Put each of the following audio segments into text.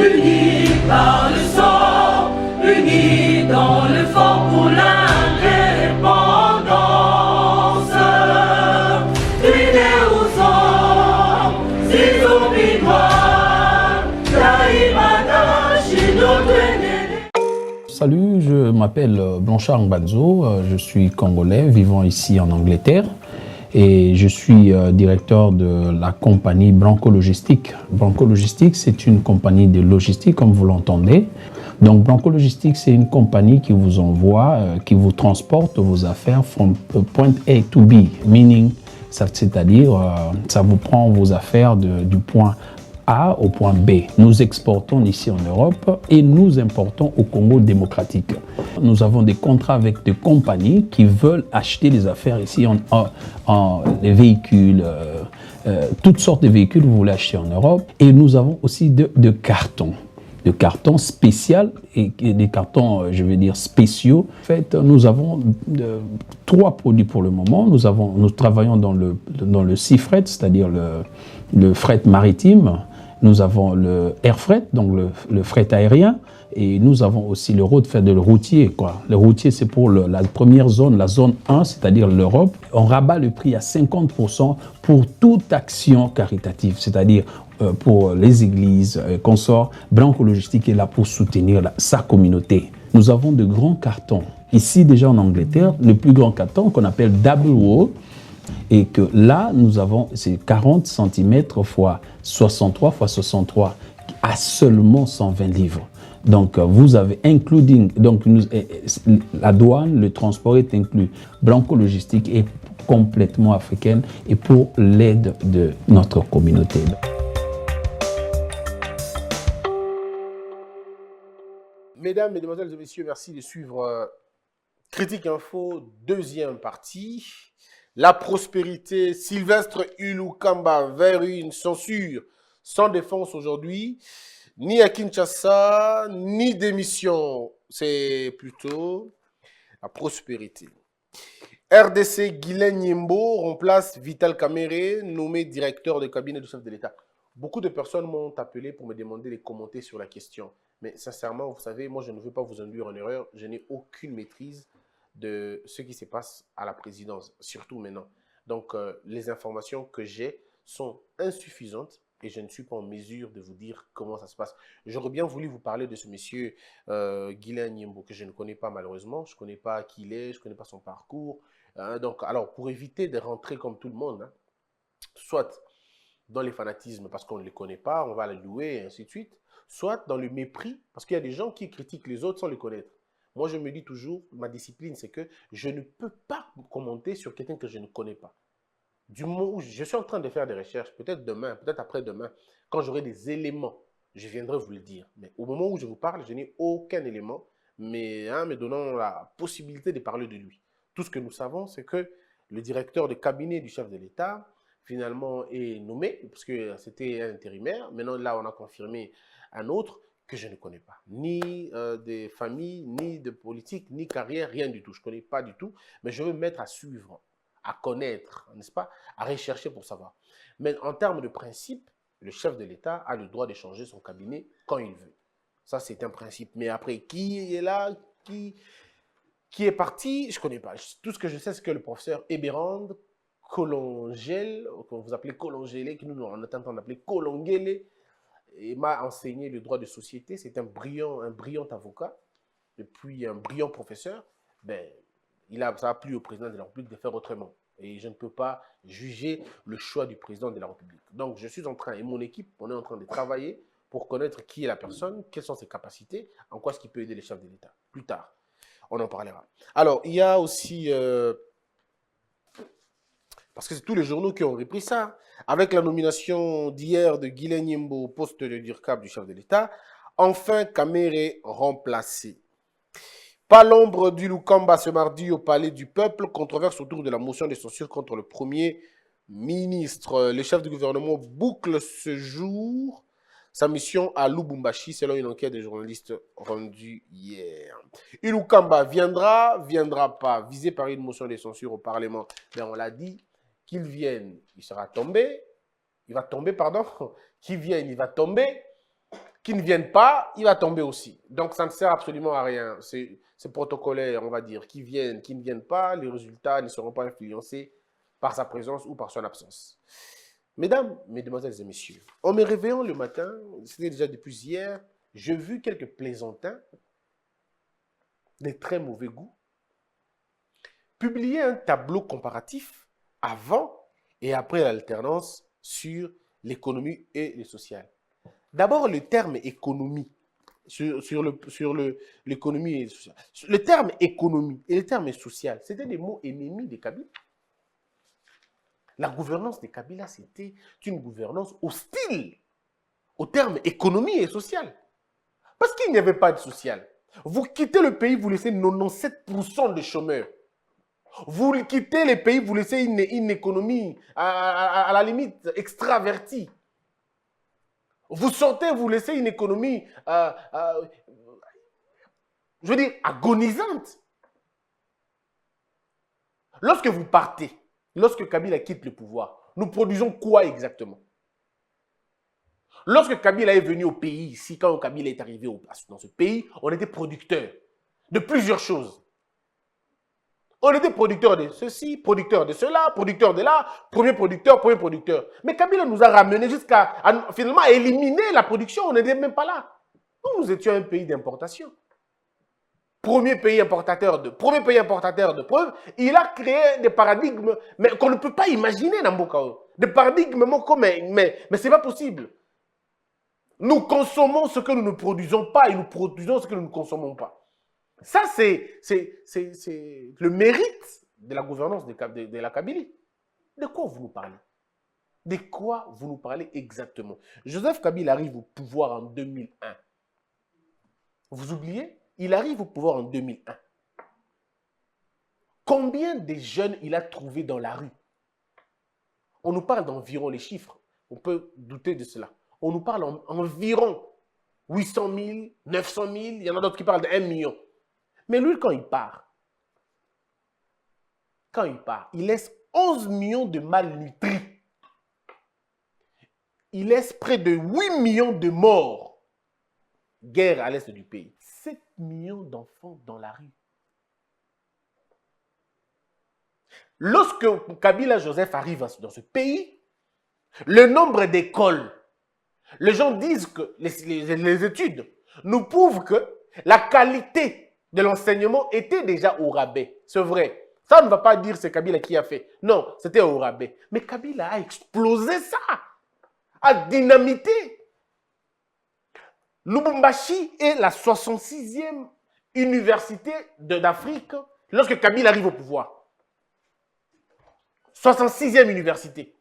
unis par le sang, unis dans le fort pour l'indépendance. Unis aux hommes, si oublie noirs, Taïmada, Chidotene. Salut, je m'appelle Blanchard Ngbanzo, je suis congolais vivant ici en Angleterre et je suis directeur de la compagnie Branco Logistique. Branco Logistique, c'est une compagnie de logistique comme vous l'entendez. Donc Branco Logistique, c'est une compagnie qui vous envoie, qui vous transporte vos affaires from point A to B, meaning, c'est-à-dire ça vous prend vos affaires du point A au point B. Nous exportons ici en Europe et nous importons au Congo démocratique. Nous avons des contrats avec des compagnies qui veulent acheter des affaires ici, les véhicules, toutes sortes de véhicules vous voulez acheter en Europe. Et nous avons aussi de cartons spéciaux et des cartons, je veux dire, spéciaux. En fait, nous avons trois produits pour le moment. Nous travaillons dans le sea freight, c'est-à-dire le fret maritime. Nous avons le air freight, donc le fret aérien, et nous avon aussi le road freight, le routier, quoi. Le routier, c'est pour la première zone, la zone 1, c'est-à-dire l'Europe. On rabat le prix à 50% pour toute action caritative, c'est-à-dire pour les églises, consorts. Branco Logistique est là pour soutenir sa communauté. Nous avons de grands cartons. Ici, déjà en Angleterre, le plus grand carton qu'on appelle double wall, et que là, nous avons, c'est 40 cm x 63 x 63 à seulement 120 livres. Donc, vous avez including, donc la douane, le transport est inclus. Branco Logistique est complètement africaine et pour l'aide de notre communauté. Mesdames, Mesdemoiselles et Messieurs, merci de suivre Critique Info, deuxième partie. La prospérité, Sylvestre Ilukamba vers une censure sans défense aujourd'hui, ni à Kinshasa, ni démission. C'est plutôt la prospérité. RDC, Guilain Nyembo remplace Vital Kamere, nommé directeur de cabinet du chef de l'État. Beaucoup de personnes m'ont appelé pour me demander les commentaires sur la question. Mais sincèrement, vous savez, moi, je ne veux pas vous induire en erreur. Je n'ai aucune maîtrise de ce qui se passe à la présidence, surtout maintenant. Donc, les informations que j'ai sont insuffisantes et je ne suis pas en mesure de vous dire comment ça se passe. J'aurais bien voulu vous parler de ce monsieur Guilain Nyembo, que je ne connais pas malheureusement. Je ne connais pas qui il est, je ne connais pas son parcours. Donc, alors, pour éviter de rentrer comme tout le monde, hein, soit dans les fanatismes parce qu'on ne les connaît pas, on va les louer et ainsi de suite, soit dans le mépris parce qu'il y a des gens qui critiquent les autres sans les connaître. Moi, je me dis toujours, ma discipline, c'est que je ne peux pas commenter sur quelqu'un que je ne connais pas. Du moment où je suis en train de faire des recherches, peut-être demain, peut-être après-demain, quand j'aurai des éléments, je viendrai vous le dire. Mais au moment où je vous parle, je n'ai aucun élément, mais me donnant la possibilité de parler de lui. Tout ce que nous savons, c'est que le directeur de cabinet du chef de l'État, finalement, est nommé, parce que c'était un intérimaire. Maintenant, là, on a confirmé un autre que je ne connais pas. Ni de famille, ni de politique, ni carrière, rien du tout. Je ne connais pas du tout, mais je veux me mettre à suivre, à connaître, n'est-ce pas, à rechercher pour savoir. Mais en termes de principe, le chef de l'État a le droit de changer son cabinet quand il veut. Ça, c'est un principe. Mais après, qui est là, qui est parti, je ne connais pas. Tout ce que je sais, c'est que le professeur Ebérand Kolongel, que vous appelez Kolongele, que nous, on est en train d'appeler Kolongele, il m'a enseigné le droit de société. C'est un brillant avocat, et puis un brillant professeur. Ben, ça a plu au président de la République de faire autrement. Et je ne peux pas juger le choix du président de la République. Donc, je suis en train, et mon équipe, on est en train de travailler pour connaître qui est la personne, quelles sont ses capacités, en quoi est-ce qu'il peut aider les chefs de l'État. Plus tard, on en parlera. Alors, il y a aussi... parce que c'est tous les journaux qui ont repris ça. Avec la nomination d'hier de Guilain Nyembo au poste de DIRCAP du chef de l'État, enfin Kamere remplacé. Pas l'ombre du Lukamba ce mardi au Palais du Peuple, controverse autour de la motion de censure contre le Premier ministre. Le chef du gouvernement boucle ce jour sa mission à Lubumbashi, selon une enquête des journalistes rendue hier. Ilukamba viendra pas, visé par une motion de censure au Parlement. Ben, on l'a dit, qu'il vienne, il sera tombé, il va tomber, pardon, qu'il vienne, il va tomber, qui ne viennent pas, il va tomber aussi. Donc, ça ne sert absolument à rien. C'est protocolaire, on va dire. Qui viennent, qui ne viennent pas, les résultats ne seront pas influencés par sa présence ou par son absence. Mesdames, mesdemoiselles et messieurs, en me réveillant le matin, c'était déjà depuis hier, j'ai vu quelques plaisantins de très mauvais goût publier un tableau comparatif avant et après l'alternance sur l'économie et le social. D'abord, le terme économie, sur l'économie et le social. Le terme économie et le terme social, c'était des mots ennemis de Kabila. La gouvernance de Kabila, c'était une gouvernance hostile au terme économie et social. Parce qu'il n'y avait pas de social. Vous quittez le pays, vous laissez 97% de chômeurs. Vous quittez le pays, vous laissez une économie à la limite extravertie. Vous sortez, vous laissez une économie, je veux dire, agonisante. Lorsque vous partez, lorsque Kabila quitte le pouvoir, nous produisons quoi exactement? Lorsque Kabila est venu au pays, ici, quand Kabila est arrivé dans ce pays, on était producteur de plusieurs choses. On était producteur de ceci, producteur de cela, producteur de là, premier producteur, premier producteur. Mais Kabila nous a ramené jusqu'à finalement éliminer la production, on n'était même pas là. Nous étions un pays d'importation. Premier pays importateur de preuves, il a créé des paradigmes qu'on ne peut pas imaginer dans Mbokao. Des paradigmes, mais ce n'est pas possible. Nous consommons ce que nous ne produisons pas et nous produisons ce que nous ne consommons pas. Ça, c'est le mérite de la gouvernance de la Kabylie. De quoi vous nous parlez? De quoi vous nous parlez exactement? Joseph Kabila arrive au pouvoir en 2001. Vous oubliez? Il arrive au pouvoir en 2001. Combien de jeunes il a trouvé dans la rue? On nous parle d'environ les chiffres. On peut douter de cela. On nous parle environ 800 000, 900 000. Il y en a d'autres qui parlent d'1 million. Mais lui, quand il part, il laisse 11 millions de malnutris. Il laisse près de 8 millions de morts. Guerre à l'est du pays. 7 millions d'enfants dans la rue. Lorsque Kabila Joseph arrive dans ce pays, le nombre d'écoles, les gens disent que les études nous prouvent que la qualité de l'enseignement était déjà au rabais. C'est vrai. Ça, on ne va pas dire c'est Kabila qui a fait. Non, c'était au rabais. Mais Kabila a explosé ça, a dynamité. Lubumbashi est la 66e université d'Afrique lorsque Kabila arrive au pouvoir. 66e université.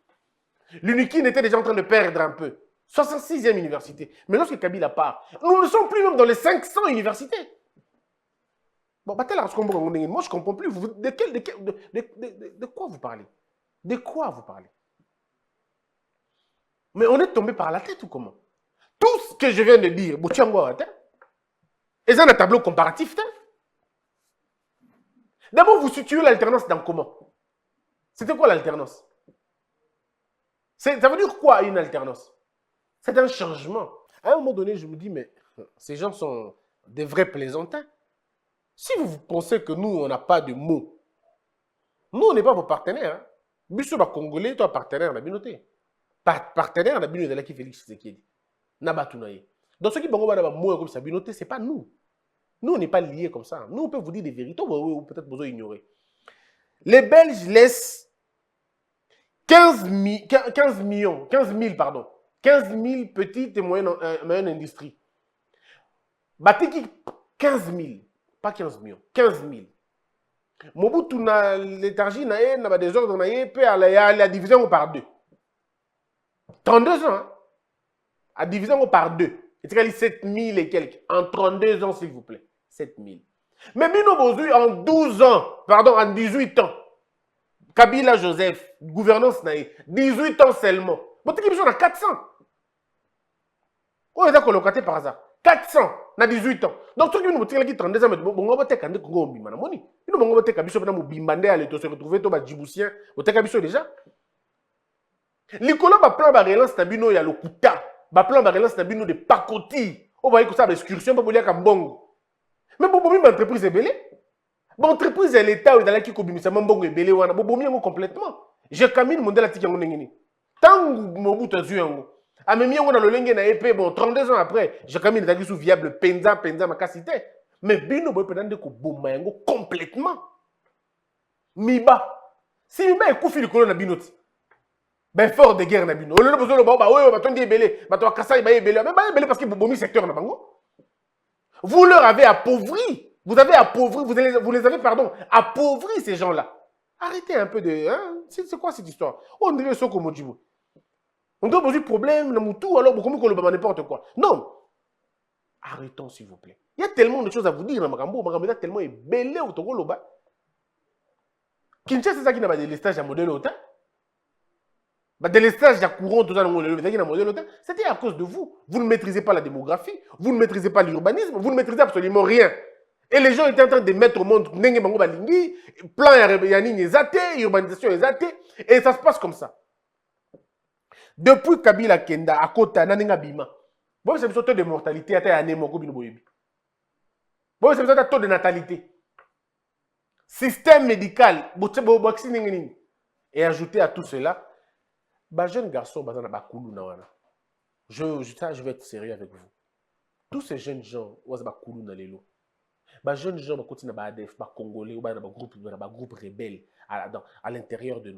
L'UNIKIN était déjà en train de perdre un peu. 66e université. Mais lorsque Kabila part, nous ne sommes plus même dans les 500 universités. Bon, moi je ne comprends plus. De quoi vous parlez? De quoi vous parlez? Mais on est tombé par la tête ou comment? Tout ce que je viens de dire, et c'est un tableau comparatif. D'abord, vous situez l'alternance dans comment? C'était quoi l'alternance? Ça veut dire quoi une alternance? C'est un changement. À un moment donné, je me dis, mais ces gens sont des vrais plaisantins. Si vous pensez que nous, on n'a pas de mots, nous, on n'est pas vos partenaires. Bissou va Congolais, toi, partenaire, la binoté. Partenaire, la binoté, là, qui Félix Tshisekedi. Nabatunaye. Donc, ceux qui vont avoir mots comme ça, binoté, ce n'est pas nous. Nous, on n'est pas liés comme ça. Nous, on peut vous dire des vérités, ou peut-être vous ignorer. Les Belges laissent 15 000 petites et moyennes industries. Batiki, 15 000. Pas 15 millions, 15 000. Mobutu na léthargie na des ordres à la division par 2. 32 ans, hein? À division par 2. C'est 7 000 et quelques. En 32 ans, s'il vous plaît. 7 000. Mais Mino Bozu, en 12 ans, pardon, en 18 ans, Kabila Joseph, gouvernance naïe, 18 ans seulement. Vous avez besoin de 400. Où est-ce qu'on l'a par hasard? 400 na 18 ans. Donc, ceux qui nous tirent qui 32 ans, on va te Congo Bimana Moni. Nous on te Kabiso na Bimbande à se retrouver to ba Djiboutien, au te Kabiso déjà. Nicolas ba plan ba relance tabino ya lokuta. ba plan ba relance na bino de pakoti. O ba ko ça ba excursion ba bolia ka mbongo. Mais bobomi ba entreprise ebele. Ba entreprise ya l'État ou dans la qui kobimisa mbongo ebele wana bobomi yango complètement. Je camine mondela tiki yango ngini. Tangu Mobutu azu yango. Amemi yango na lolenge na épée bon 32 ans après, je camine dans sous viable penza makasité. Mais bino boy pendant de ko boma yango complètement. Miba. Si miba ekufi likolo na binoti. Ben fort de guerre na bino. Olelo bozolo ba ouais ba tondi ebele, ba to kasai ba ebele, mais ba ebele parce que bobomi secteur na bango. Vous leur avez appauvri. Vous avez appauvri, vous les avez pardon, appauvri ces gens-là. Arrêtez un peu de hein, c'est quoi cette histoire? On dirait ça comme Mojibo. On doit poser problème, tout, alors beaucoup de n'importe quoi. Non. Arrêtons, s'il vous plaît. Il y a tellement de choses à vous dire dans Magambo. Magambo est tellement belé au Togo Loba. Kinshasa, c'est ça qui n'a pas de délestage à modèle autant. Bah, délestage à courant, tout ça, c'était à cause de vous. Vous ne maîtrisez pas la démographie, vous ne maîtrisez pas l'urbanisme, vous ne maîtrisez absolument rien. Et les gens étaient en train de mettre au monde plan Yanini Zate, urbanisation Zate, et ça se passe comme ça. Depuis Kabila Kenda, à Kota, Naninga Bima, bon, c'est un taux de mortalité, à Anémoko Binoboyebi. Bon, c'est un taux de natalité. Système médical, et ajouter à tout cela, bah, jeune garçon, je vais être sérieux avec vous. Tous ces jeunes gens, bah, jeunes gens continuent à ADF, congolais ou groupe rebelle à l'intérieur de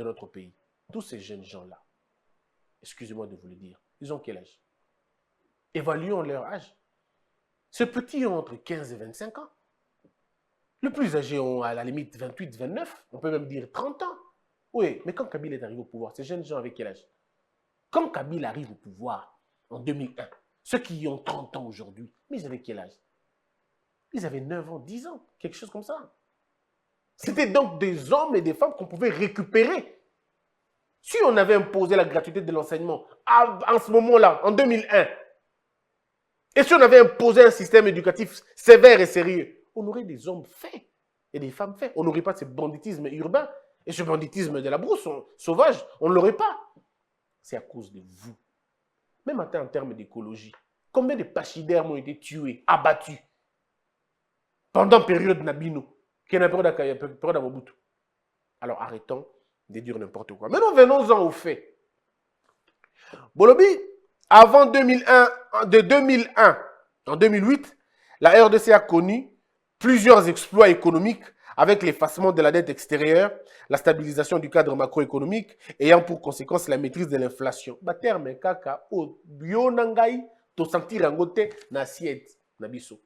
notre pays. Tous ces jeunes gens-là, excusez-moi de vous le dire, ils ont quel âge? Évaluons leur âge. Ces petits ont entre 15 et 25 ans. Le plus âgé ont à la limite 28, 29, on peut même dire 30 ans. Oui, mais quand Kabila est arrivé au pouvoir, ces jeunes gens avec quel âge? Quand Kabila arrive au pouvoir en 2001, ceux qui ont 30 ans aujourd'hui, mais ils avaient quel âge? Ils avaient 9 ans, 10 ans, quelque chose comme ça. C'était donc des hommes et des femmes qu'on pouvait récupérer. Si on avait imposé la gratuité de l'enseignement en ce moment-là, en 2001, et si on avait imposé un système éducatif sévère et sérieux, on aurait des hommes faits et des femmes faits. On n'aurait pas ce banditisme urbain et ce banditisme de la brousse sauvage. On ne l'aurait pas. C'est à cause de vous. Même en termes d'écologie, combien de pachydermes ont été tués, abattus pendant la période Nabino, qui est la période d'Amobutu? Alors arrêtons de dire n'importe quoi. Maintenant, venons-en aux faits. Bolobi, avant 2001, de 2001 en 2008, la RDC a connu plusieurs exploits économiques avec l'effacement de la dette extérieure, la stabilisation du cadre macroéconomique, ayant pour conséquence la maîtrise de l'inflation. Terme kaka o bionangai to sentir angote na assiette na biso.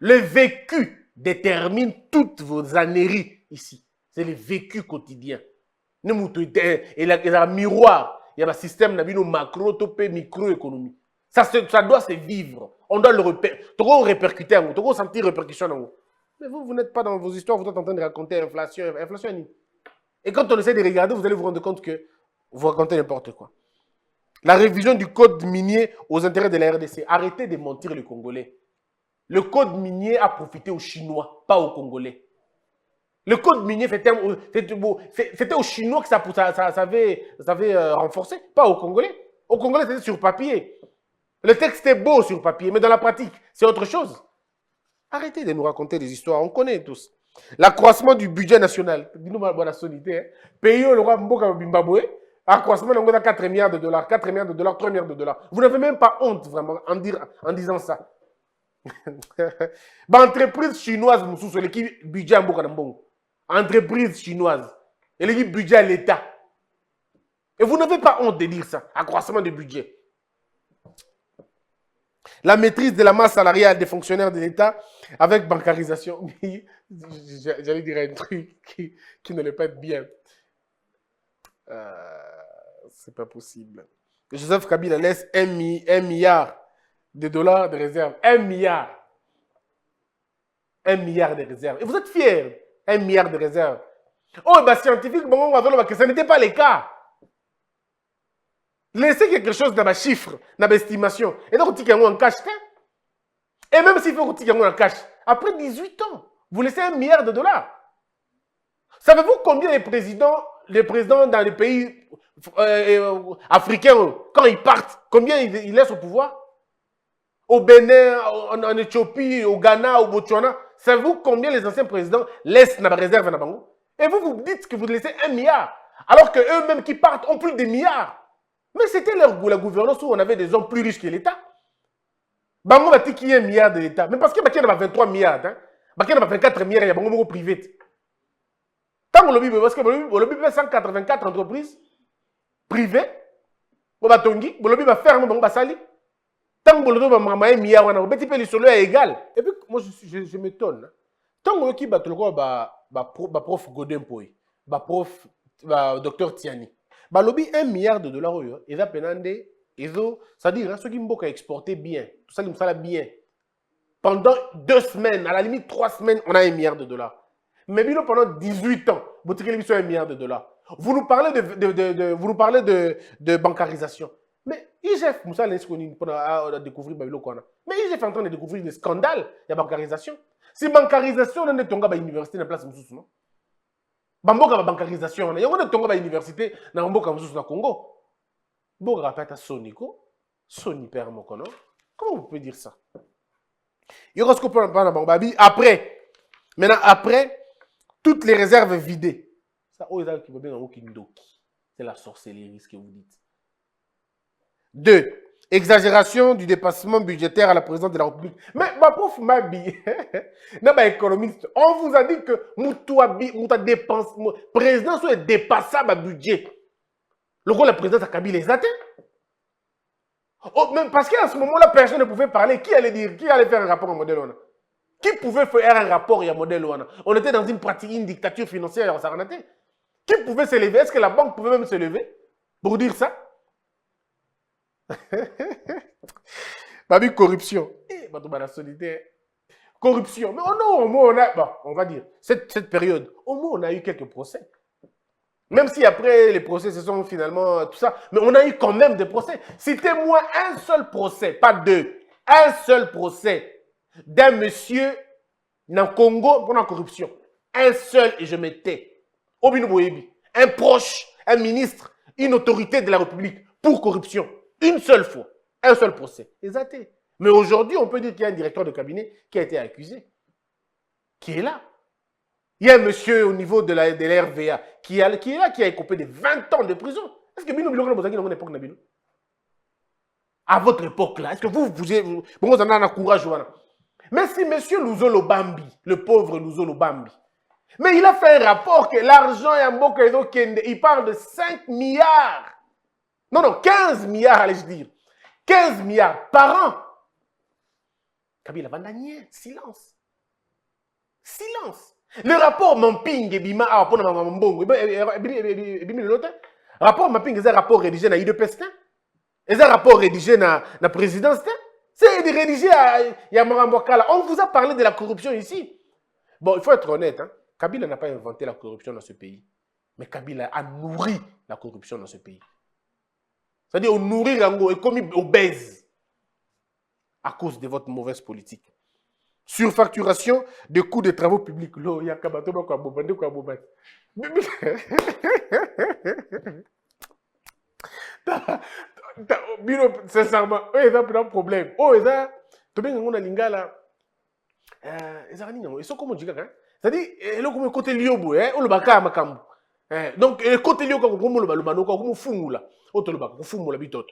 Le vécu détermine toutes vos âneries ici. C'est le vécu quotidien. Et la miroir, il y a un système macro, topé, microéconomie. Ça doit se vivre. On doit le répercuter, on doit sentir répercussion. Mais vous n'êtes pas dans vos histoires, vous êtes en train de raconter inflation. Et quand on essaie de regarder, vous allez vous rendre compte que vous racontez n'importe quoi. La révision du code minier aux intérêts de la RDC. Arrêtez de mentir les Congolais. Le code minier a profité aux Chinois, pas aux Congolais. Le code minier, c'était aux Chinois que ça avait renforcé, pas aux Congolais. Aux Congolais, c'était sur papier. Le texte est beau sur papier, mais dans la pratique, c'est autre chose. Arrêtez de nous raconter des histoires, on connaît tous. L'accroissement du budget national. Pays où le roi Mboka Bimbabwe, accroissement de 4 milliards de dollars, 4 milliards de dollars, 3 milliards de dollars. Vous n'avez même pas honte, vraiment, en disant ça. Entreprise chinoise, qui budget en Mboka Mbongo. Entreprise chinoise. Et le budget à l'État. Et vous n'avez pas honte de dire ça. Accroissement de budget. La maîtrise de la masse salariale des fonctionnaires de l'État avec bancarisation. J'allais dire un truc qui ne l'est pas bien. C'est pas possible. Joseph Kabila laisse 1 milliard de dollars de réserve. 1 milliard. 1 milliard de réserve. Et vous êtes fiers. 1 milliard de réserve. Oh, bah, scientifique, bon, que ce n'était pas le cas. Laissez quelque chose dans ma chiffre, dans ma estimation. Et donc, vous en cash. Et même s'il faut que vous en cash, après 18 ans, vous laissez 1 milliard de dollars. Savez-vous combien les présidents les présidents dans les pays africains, quand ils partent, combien ils laissent au pouvoir? Au Bénin, en Éthiopie, au Ghana, au Botswana. Savez-vous combien les anciens présidents laissent dans la réserve à Bango? Et vous, vous dites que vous laissez 1 milliard. Alors qu'eux-mêmes qui partent ont plus de milliards. Mais c'était la gouvernance où on avait des hommes plus riches que l'État. Bango va dire qu'il y a 1 milliard de l'État. Mais parce qu'il y a 23 milliards. Hein? Il y a 24 milliards, il y a Bango privé. Tant que parce que le fait 184 entreprises privées, on va tongi, le va fermer, on va salir. Tant que le va un milliard, on va petit peu le est égal. Et puis, moi, je m'étonne. Tant que qui bat le prof Godin Poy, prof docteur Tiani, lobby 1 milliard de dollars, ils ont penandé, c'est-à-dire ceux qui m'ont exporté bien, tout ça qui me sert bien. Pendant 2 semaines, à la limite 3 semaines, on a 1 milliard de dollars. Mais pendant 18 ans, vous tirez 1 milliard de dollars. Vous nous parlez de bancarisation. Mais IGF, Moussa a découvert Babylone. Mais IGF est en train de découvrir des scandales de bancarisation. Si bancarisation, on est tombé à l'université dans la place de non? Bamboka bancarisation, on est tombé à l'université dans le Congo. Boga rappelle à Sonico, Sony Père Mokono. Comment vous pouvez dire ça? Il y aura ce qu'on peut en parler après. Maintenant, après, toutes les réserves vidées. Ça, c'est la sorcellerie, ce que vous dites. 2. Exagération du dépassement budgétaire à la présidence de la République. Mais ma prof m'a dit, économiste, on vous a dit que le président soit dépassable à budget. Le rôle de la présidence a Kabila les atteint. Oh, même parce qu'à ce moment-là, personne ne pouvait parler. Qui allait dire? Qui allait faire un rapport au modèle ONA? Qui pouvait faire un rapport au modèle ONA? On était dans une dictature financière, on s'en était. Qui pouvait se lever? Est-ce que la banque pouvait même se lever pour dire ça? Babi, corruption. Corruption. Mais au moins, on va dire, cette période, au moins, on a eu quelques procès. Même si après, les procès se sont finalement tout ça, mais on a eu quand même des procès. Citez-moi un seul procès, pas 2. Un seul procès d'un monsieur dans le Congo pour la corruption. Un seul, et je me tais. Obinu Boyebi. Un proche, un ministre, une autorité de la République pour corruption. Une seule fois. Un seul procès. Exact. Mais aujourd'hui, on peut dire qu'il y a un directeur de cabinet qui a été accusé. Qui est là. Il y a un monsieur au niveau de la RVA qui est là, qui a écopé de 20 ans de prison. Est-ce que Bino Biloko n'a pas dans une époque Nabino? À votre époque là, est-ce que vous en avez un courage? Mais si monsieur Luzolo Bambi, le pauvre Luzolo Bambi, mais il a fait un rapport que l'argent est en Bokaïdo Kende, il parle de 5 milliards. Non, 15 milliards, allais-je dire. 15 milliards par an. Kabila Vandanier, silence. Silence. Le rapport Mamping et Bima a pour Mbongo. Rapport Mamping est un rapport rédigé dans l'IDE Pestin. C'est un rapport rédigé dans la présidence. C'est rédigé à Yamambokala. On vous a parlé de la corruption ici. Bon, il faut être honnête. Hein? Kabila n'a pas inventé la corruption dans ce pays. Mais Kabila a nourri la corruption dans ce pays. C'est-à-dire, on nourrit Rango et comme obèse à cause de votre mauvaise politique. Surfacturation de coûts de travaux publics. Sincèrement, eux, ils ont un problème. Oh, ils ont un lingala. Ils sont comme on dit, c'est-à-dire, ils ont un côté liobo, hein, ou le baka makambu. Donc, le côté liobo, comme le balubano, comme fumula. Autre le baka, fumula bitot.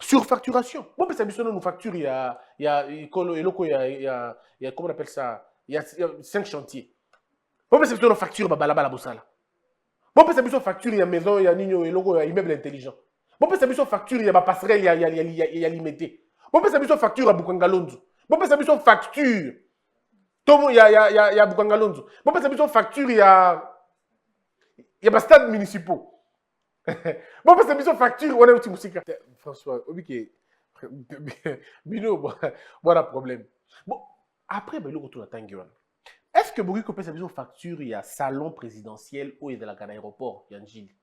Surfacturation. Bon, mais ça nous facture, il y a, comment on appelle ça? Il y a 5 chantiers. Bon, mais c'est une facture, balabala boussala. Bon, mais c'est une facture, il y a maison, il y a nino, il y a immeuble intelligent. Bon, mais c'est une facture, il y a passerelle, il y a limité. Bon, mais c'est une facture à Bukangalonzo. Bon, mais c'est une facture. Tomo, il y a Bukangalonzo. Bon, mais c'est une facture, il y a des stades municipaux. Bon, parce que c'est une facture, on a une musique. François, Bino, voilà problème. Bon, après, le retour à Tanguan. Est-ce que Bourg peut une facture, il y a salon présidentiel ou il y a de l'aéroport, il y a un Gilles.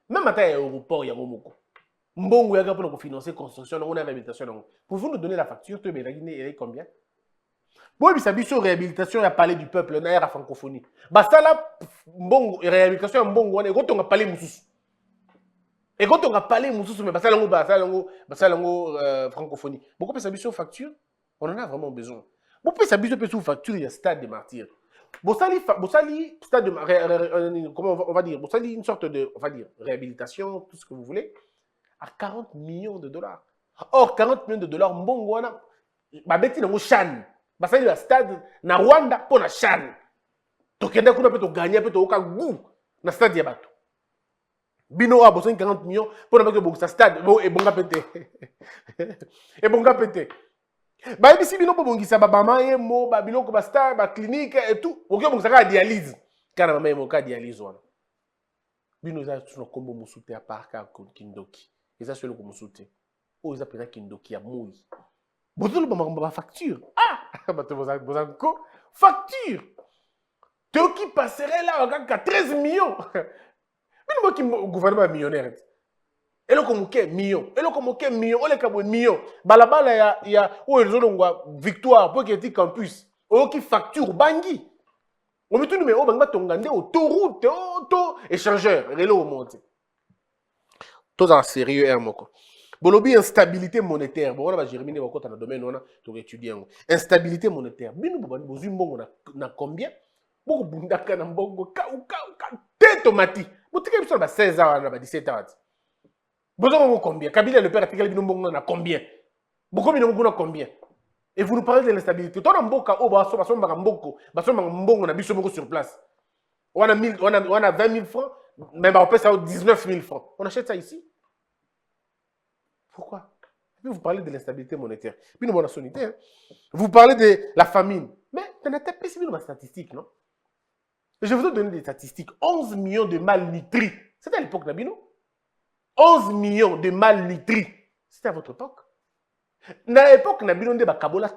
Même à l'aéroport, il y a un Momoko. Mbongo, il y a pour financer construction, on a l'habitation. Pouvez-vous nous donner la facture, tu es combien? Bon, il s'habille sur réhabilitation et palais du peuple, na la francophonie. Bah ça là, bon, réhabilitation en bon, on est quand on a palais moussous. Et quand on a parlé moussous, mais bah ça lango francophonie. Beaucoup de s'habiller sur facture, on en a vraiment besoin. Beaucoup de s'habiller sur facture, il y a stade des martyrs. Bossali, stade de, comment on va dire, Bossali, une sorte de, on va dire, réhabilitation, tout ce que vous voulez, à 40 millions de dollars. Or, 40 millions de dollars, mbongwana, bah, beti nango Chan. Bossali, le stade, na Rwanda, pour la Chan. Tokenda kuna peut gagner, peut oka goût, na stade yabato. Bino a besoin de 40 millions pour que ça stade, et bonga pété. Et bonga pété. Bah, si bino pour bongisa babama et mo babilo ko basta ba clinique et tout ok bon ça dialyse kana mama mo ka dialyse wana bino za tuna kombo musute à part ka kindoki et ça c'est le musute o za pena kindoki ya moi bozolo ba facture ah ba te boza ko facture te qui passerait là à 13 millions bino qui gouvernement millionnaire. Et le comme million, et le comme million, on les comme million. Balabala il y a où ils ont victoire pour qu'il y ait campus. Ou qui facture Bangui. On met tout numéro Bangba tongande autoroute, auto échangeur, relo au monte. Tout en sérieux hermoko. Bolobi instabilité monétaire. Bon on va germiner encore dans le domaine on a tout étudier. Instabilité monétaire. Bino bozu mbongo na combien? Boko bundaka na mbongo ka te tomati. Botike biso ba 16 ans na ba 17 ans. Vous combien? Kabila le père a a combien? Beaucoup de combien? Et vous nous parlez de l'instabilité. Toi, on a sur place. On a 20 000 francs, mais on peut ça 19 000 francs. On achète ça ici. Pourquoi? Puis vous parlez de l'instabilité monétaire. Puis nous, vous parlez de la famine. Mais tu n'as pas de statistiques, non? Je vous ai donné des statistiques. 11 millions de malnutris. C'était à l'époque d'Abino. 11 millions de malnutris. C'était à votre époque. Dans l'époque, nous avons des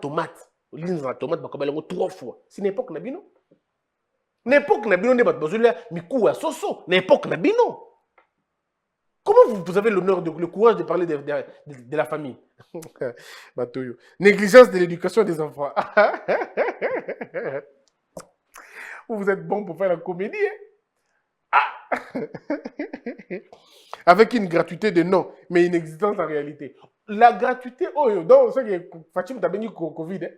tomates. Nous avons des tomates 3 fois. C'est une époque, nous avons. Dans l'époque, nous avons des soso. Dans l'époque, nous avons. Comment vous avez l'honneur, le courage de parler de la famille? Négligence de l'éducation des enfants. Vous êtes bon pour faire la comédie, hein? Avec une gratuité de non, mais inexistante en réalité. La gratuité, oh, donc, c'est que Fatim t'a béni Covid, hein?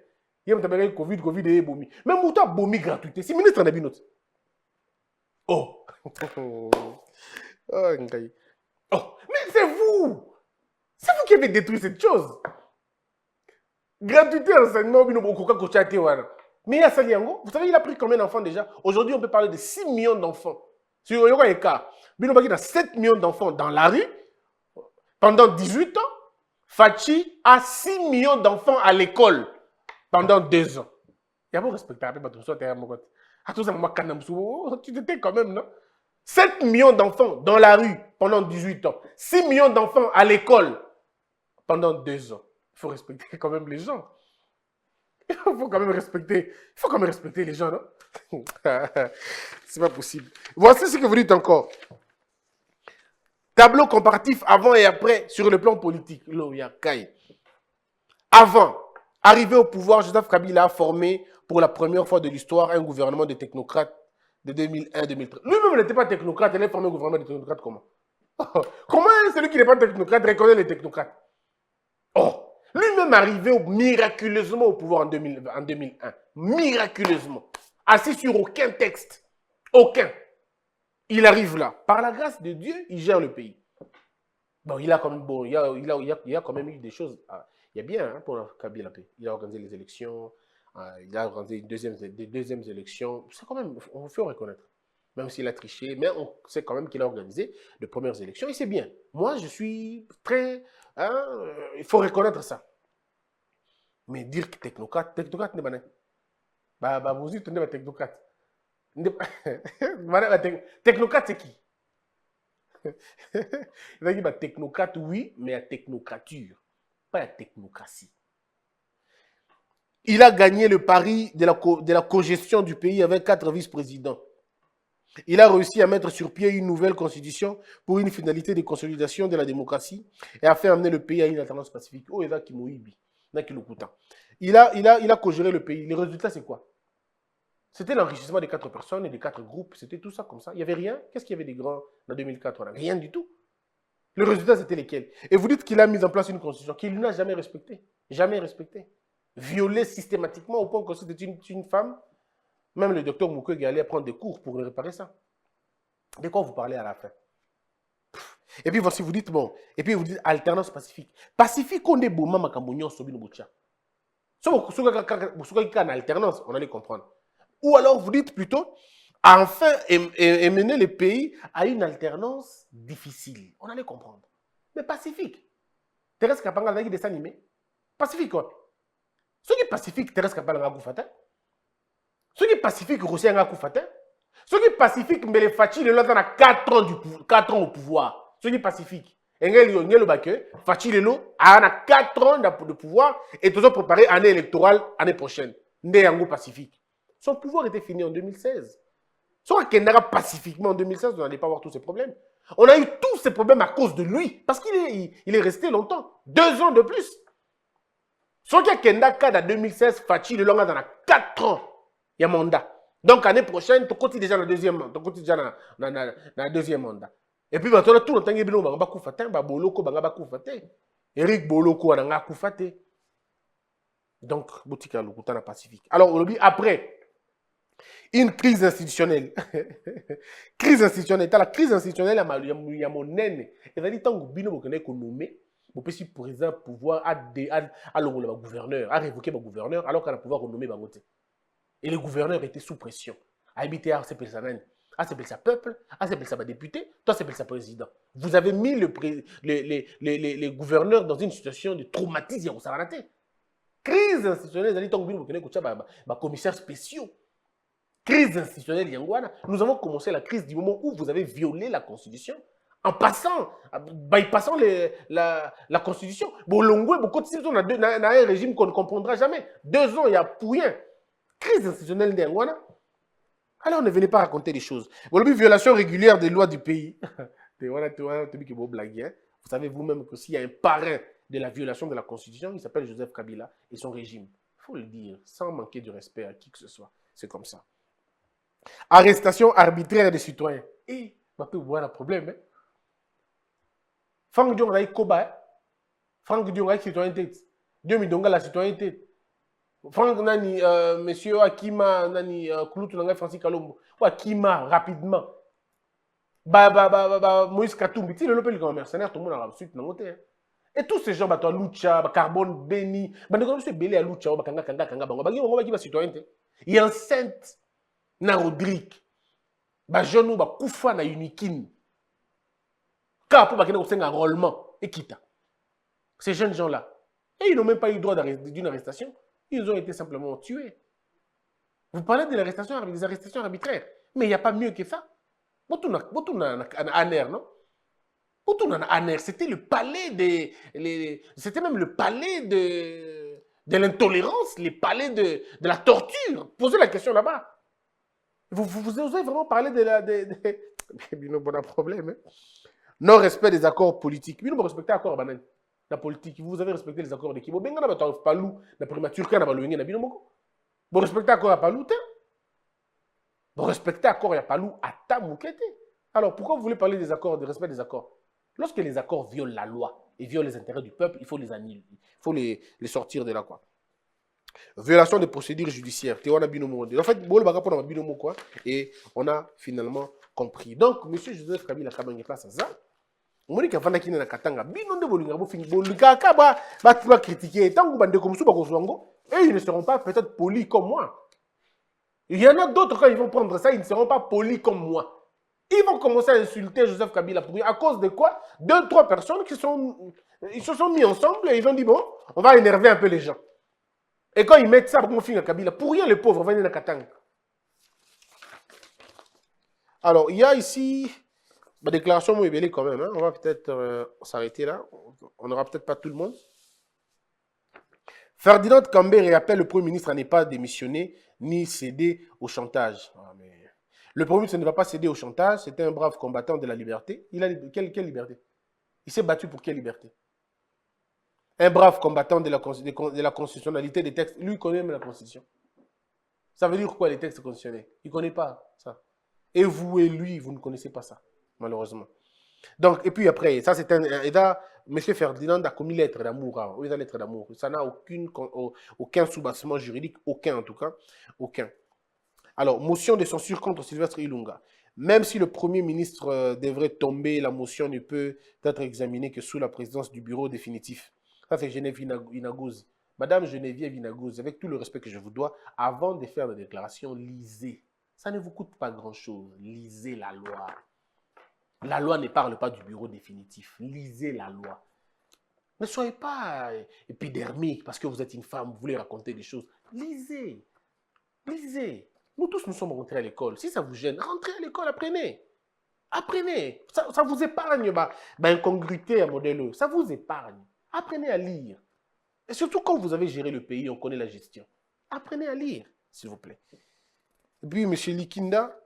Il t'a béni Covid et Bomi. Mais Mouta Bomi gratuité, c'est ministre n'a binot. Oh. Oh, mais c'est vous! C'est vous qui avez détruit cette chose. Gratuité, enseignement, mais il y a Saliango, vous savez, il a pris combien d'enfants déjà? Aujourd'hui, on peut parler de 6 millions d'enfants. Sur le cas, il a 7 millions d'enfants dans la rue. Pendant 18 ans, Fachi a 6 millions d'enfants à l'école pendant 2 ans. Il y a pas respectable, tu t'étais quand même, non? 7 millions d'enfants dans la rue pendant 18 ans. 6 millions d'enfants à l'école pendant 2 ans. Il faut respecter quand même les gens. Il faut quand même respecter les gens, non? C'est pas possible. Voici ce que vous dites encore. Tableau comparatif avant et après sur le plan politique. Avant, arrivé au pouvoir, Joseph Kabila a formé pour la première fois de l'histoire un gouvernement de technocrates de 2001-2013. Lui-même n'était pas technocrate, il a formé un gouvernement de technocrates comment? Comment celui qui n'est pas technocrate reconnaît les technocrates? Oh, lui-même arrivé miraculeusement au pouvoir en 2001. Miraculeusement. Assis sur aucun texte. Aucun. Il arrive là. Par la grâce de Dieu, il gère le pays. Bon, il a quand même, bon, il y a quand même eu des choses. Il y a bien hein, pour Kabila. Il a organisé les élections. Il a organisé des deuxièmes élections. C'est quand même, on faut reconnaître. Même s'il a triché, mais on sait quand même qu'il a organisé de premières élections. Et c'est bien. Moi, je suis très... Hein, il faut reconnaître ça. Mais dire que technocrate n'est pas... Bah, vous dites, on est technocrate. Technocrate, c'est qui? Il a dit bah, technocrate, oui, mais la technocrature, pas la technocratie. Il a gagné le pari de la cogestion du pays avec 4 vice-présidents. Il a réussi à mettre sur pied une nouvelle constitution pour une finalité de consolidation de la démocratie et a fait amener le pays à une alternance pacifique. Oh, il y a qui Il a co-géré le pays. Les résultats, c'est quoi? C'était l'enrichissement des 4 personnes et des 4 groupes. C'était tout ça comme ça. Il n'y avait rien. Qu'est-ce qu'il y avait des grands en 2004? Rien du tout. Le résultat, c'était lesquels? Et vous dites qu'il a mis en place une constitution qu'il n'a jamais respectée. Jamais respectée. Violée systématiquement au point que c'était une femme. Même le docteur Mukwege allait prendre des cours pour réparer ça. De quoi vous parlez à la fin? Et puis voici, vous dites, bon, et puis vous dites alternance pacifique. Pacifique, on est beau, maman, Cambognon, Sobino Boucha. Si vous avez une alternance, on allait comprendre. Ou alors vous dites plutôt, enfin, et mener le pays à une alternance difficile. On allait comprendre. Mais pacifique. Thérèse Kapanga a des dessins animés. Pacifique, quoi. Ce qui est pacifique, Thérèse Kapanga a Koufata. Ce qui est pacifique, Roussia a Koufata. Ce qui est pacifique, mais les Fachi, le a 4 ans au pouvoir. Ce qui est pacifique. Fachi Lelo a 4 ans de pouvoir et toujours préparé année électorale l'année prochaine. Néango pacifique. Son pouvoir était fini en 2016. Soit Kendara pacifiquement en 2016, on n'allait pas avoir tous ces problèmes. On a eu tous ces problèmes à cause de lui, parce qu'il est resté longtemps. 2 ans de plus. Soit Kendara en 2016, Fachi Lelo a dans 4 ans. Il y a mandat. Donc, l'année prochaine, tu continues déjà dans le deuxième mandat. Et puis, maintenant, tout le temps, il y a Eric Boloko a Koufate. Donc, Boutika Lukutana Pacifique. Alors, on dit après, une crise institutionnelle. Crise institutionnelle. La crise institutionnelle, il y a mon naine. Et ça dit, tant que Bino Bokene est nommé, vous pouvez, pour exemple, pouvoir à le gouverneur, à révoquer le gouverneur, alors qu'on a pouvoir renommer Bagote. Et le gouverneur était sous pression. Habité à Sepelsanan. Ah, c'est ça peuple, ah, c'est ça député, toi, c'est ça président. Vous avez mis les gouverneurs dans une situation de traumatisme. Crise institutionnelle, commissaire spéciaux. Crise institutionnelle, nous avons commencé la crise du moment où vous avez violé la Constitution en bypassant la Constitution. Bolongo, beaucoup de situations dans un régime qu'on ne comprendra jamais. 2 ans, il y a pour rien. Crise institutionnelle d'Yangwana. Alors, ne venez pas raconter des choses. Vous violation régulière des lois du pays. Vous savez vous-même que s'il y a un parrain de la violation de la Constitution, il s'appelle Joseph Kabila et son régime. Il faut le dire, sans manquer de respect à qui que ce soit. C'est comme ça. Arrestation arbitraire des citoyens. Et, on peut voir un problème. Franck Dion a Koba. Franck Dion a citoyenneté. Dieu me donne la citoyenneté. Franck Nani, monsieur Akima, Nani, Kouloutou Nanga, Francis Kalombo, ou Akima, rapidement. Moïse Katumbi, tu le comme mercenaire, tout le monde a reçu, et tous ces gens, toi, Lucha, Carbone, Beni, c'est belé à Lucha, il y a un saint, na Rodrigue, jeune, Koufa, na Unikin, Kapo, un enrôlement, et quitta. Ces jeunes gens-là, et ils n'ont même pas eu droit d'une arrestation. Ils ont été simplement tués. Vous parlez des arrestations arbitraires. Mais il n'y a pas mieux que ça. C'était le palais c'était même le palais de l'intolérance, le palais de la torture. Posez la question là-bas. Vous osez vraiment parler de la... Bon, un problème. Hein? Non-respect des accords politiques. Vous respectez l'accord banane. La politique, vous avez respecté les accords de Kibo. Benga na Palou, la primature kana baloyenge na binomoko. Vous respectez l'accord à Palou te. Vous respectez l'accord à Palou à Tamukete. Alors pourquoi vous voulez parler des accords, du respect des accords? Lorsque les accords violent la loi et violent les intérêts du peuple, il faut les annuler. Il faut les sortir de là, quoi. Violation des procédures judiciaires. En fait, et on a finalement compris. Donc, M. Joseph Kabila a mis place à ça. Monika vanda kina na katanga bino nde bolinga bo fingi bolika ka ba critiquer tant que bande comme ça et ils ne seront pas peut-être polis comme moi. Il y en a d'autres quand ils vont prendre ça, ils ne seront pas polis comme moi. Ils vont commencer à insulter Joseph Kabila à cause de quoi? 2-3 personnes qui ils se sont mis ensemble et ils ont dit bon, on va énerver un peu les gens. Et quand ils mettent ça pour finir Kabila, pour rien les pauvres venir na katanga. Alors, il y a ici ma déclaration est quand même. Hein. On va peut-être s'arrêter là. On n'aura peut-être pas tout le monde. Ferdinand Kambere appelle le Premier ministre à ne pas démissionner ni céder au chantage. Ah, mais... Le Premier ministre ne va pas céder au chantage. C'était un brave combattant de la liberté. Il a quelle liberté? Il s'est battu pour quelle liberté? un brave combattant de la constitutionnalité des textes. Lui, il connaît même la Constitution. Ça veut dire quoi, les textes constitutionnels? Il ne connaît pas ça. Et vous et lui, vous ne connaissez pas ça, malheureusement. Donc, et puis après, ça c'est un... Et là, M. Ferdinand a commis lettre d'amour. Oui, la lettre d'amour. Ça n'a aucun soubassement juridique, aucun en tout cas. Aucun. Alors, motion de censure contre Sylvestre Ilunga. Même si le Premier ministre devrait tomber, la motion ne peut être examinée que sous la présidence du bureau définitif. Ça, c'est Geneviève Inagouz. Madame Geneviève Inagouz, avec tout le respect que je vous dois, avant de faire des déclarations, lisez. Ça ne vous coûte pas grand-chose. Lisez la loi. La loi ne parle pas du bureau définitif. Lisez la loi. Ne soyez pas épidermique parce que vous êtes une femme, vous voulez raconter des choses. Lisez. Lisez. Nous tous, nous sommes rentrés à l'école. Si ça vous gêne, rentrez à l'école, apprenez. Apprenez. Ça vous épargne incongruité à modèle. Ça vous épargne. Apprenez à lire. Et surtout quand vous avez géré le pays, on connaît la gestion. Apprenez à lire, s'il vous plaît. Et puis, M. Likinda,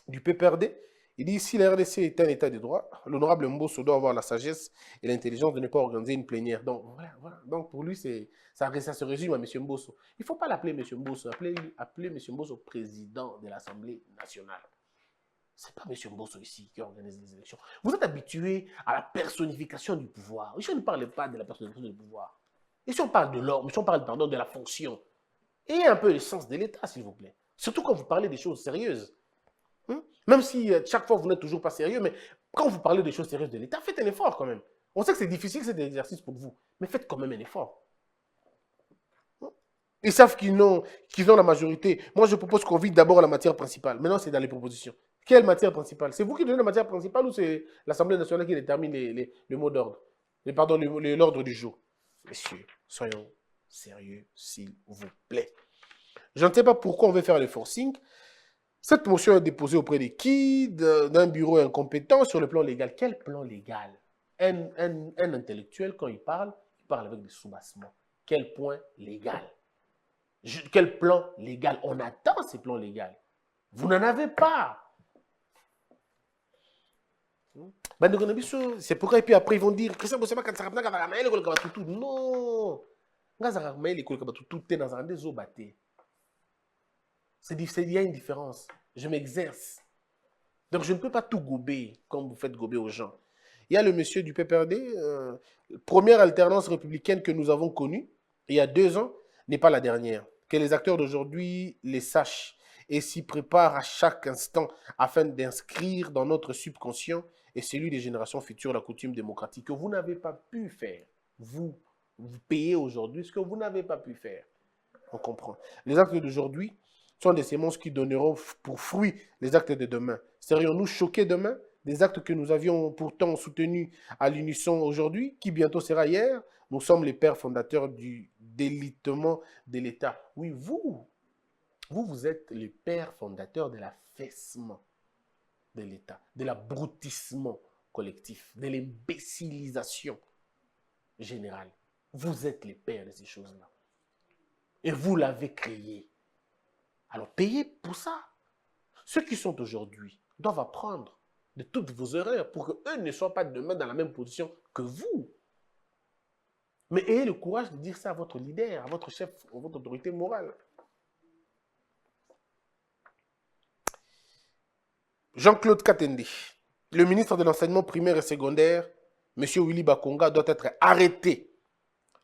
du PPRD, il dit, si la RDC est un état de droit, l'honorable Mbosso doit avoir la sagesse et l'intelligence de ne pas organiser une plénière. Donc, voilà. Donc, pour lui, ça se résume à M. Mbosso. Il ne faut pas l'appeler M. Mbosso. Appelez M. Mbosso président de l'Assemblée nationale. Ce n'est pas M. Mbosso ici qui organise les élections. Vous êtes habitué à la personnification du pouvoir. Ici, on ne parle pas de la personnification du pouvoir. Ici, on parle de l'ordre. Ici, on parle, de la fonction. Ayez un peu le sens de l'État, s'il vous plaît. Surtout quand vous parlez des choses sérieuses. Même si chaque fois vous n'êtes toujours pas sérieux, mais quand vous parlez des choses sérieuses de l'État, faites un effort quand même. On sait que c'est difficile, c'est des exercices pour vous, mais faites quand même un effort. Ils savent qu'ils ont la majorité. Moi, je propose qu'on vide d'abord la matière principale. Maintenant, c'est dans les propositions. Quelle matière principale? C'est vous qui donnez la matière principale ou c'est l'Assemblée nationale qui détermine le mot d'ordre? Pardon, l'ordre du jour. Messieurs, soyons sérieux, s'il vous plaît. Je ne sais pas pourquoi on veut faire le forcing. Cette motion est déposée auprès de qui? D'un bureau incompétent sur le plan légal. Quel plan légal? Un intellectuel, quand il parle avec des soubassements. Quel point légal? Quel plan légal? On attend ces plans légaux. Vous n'en avez pas. C'est pourquoi, et puis après, ils vont dire Christian Bossema, quand ça non. Il y a une différence. Je m'exerce. Donc, je ne peux pas tout gober comme vous faites gober aux gens. Il y a le monsieur du PPRD, première alternance républicaine que nous avons connue, il y a 2 ans, n'est pas la dernière. Que les acteurs d'aujourd'hui les sachent et s'y préparent à chaque instant afin d'inscrire dans notre subconscient et celui des générations futures la coutume démocratique que vous n'avez pas pu faire. Vous payez aujourd'hui ce que vous n'avez pas pu faire. On comprend. Les actes d'aujourd'hui sont des semences qui donneront pour fruit les actes de demain. Serions-nous choqués demain des actes que nous avions pourtant soutenus à l'unisson aujourd'hui, qui bientôt sera hier? Nous sommes les pères fondateurs du délitement de l'État. Oui, vous êtes les pères fondateurs de l'affaissement de l'État, de l'abrutissement collectif, de l'imbécilisation générale. Vous êtes les pères de ces choses-là. Et vous l'avez créé. Alors payez pour ça. Ceux qui sont aujourd'hui doivent apprendre de toutes vos erreurs pour qu'eux ne soient pas demain dans la même position que vous. Mais ayez le courage de dire ça à votre leader, à votre chef, à votre autorité morale. Jean-Claude Katende, le ministre de l'enseignement primaire et secondaire, M. Willy Bakonga, doit être arrêté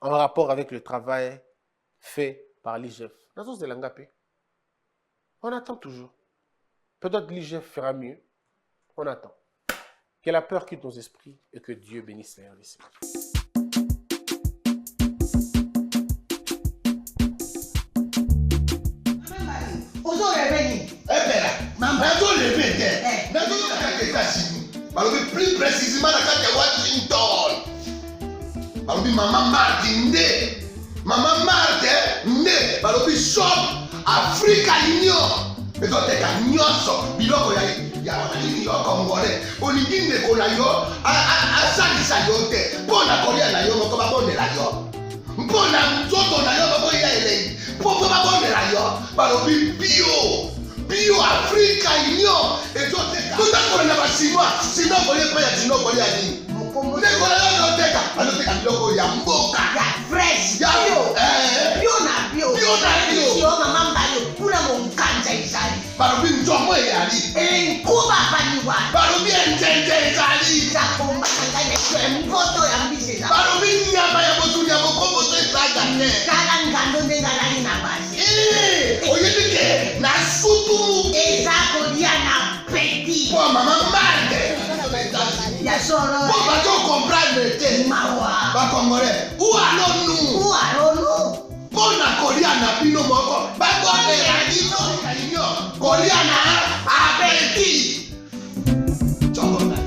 en rapport avec le travail fait par l'IGF. On attend toujours. Peut-être l'IGF fera mieux. On attend. Que la peur quitte nos esprits et que Dieu bénisse la RDC. Plus précisément la carte de Washington. Maman Martin Maman Martin balobi shop Africa Union. Mais quand tu as nyonso biloko ya wanani yo congolais. Olingi ndeko na yo asalisa yo te. Mpona kolia na yo moko babondela yo. Mpona nzoto na yo moko ya elei. Poko babondela yo balobi bio Africa Union. Et toi tu as na basinois sinon kolia pa ya sinon kolia ni. Utekola loteka, aloteka biloko ya mboka. Ya fresh. Ya Bio. eh. Bio na bio. Bio na bio. Sio mama mbayo kuna monkanja izali. Balobi nzomo eyali. Enkuba baniwa. Balobi enjenje ezali. Zakomba kanganya kwe mpoto ya mbisi za. Balobi nyama ya motu ya mokombo to ezaga ne. Kala ngando ndengalali na basi. Oyebike na sutu. Ezako dia na peti. Po mama mande. Ya solo. Po bato comprendre te. Mawa. Ba Congolais. Où allons-nous? Où allons-nous? Pona kolia na bino moko. Ba kote ya bino kanyo. Kolia na appétit. Choko na yo.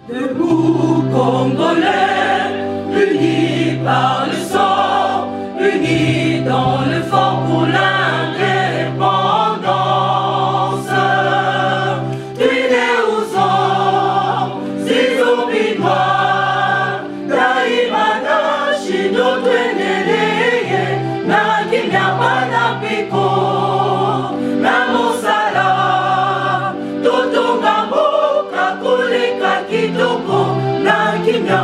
Debout Congolais, unis par le sang, unis dans le fort pour l'indépendance. Unis aux hommes, si oublie-moi, daimana shindo tweneleye, na kimya bana piko, na mosala, totonga mboka koleka kitoko, na kimya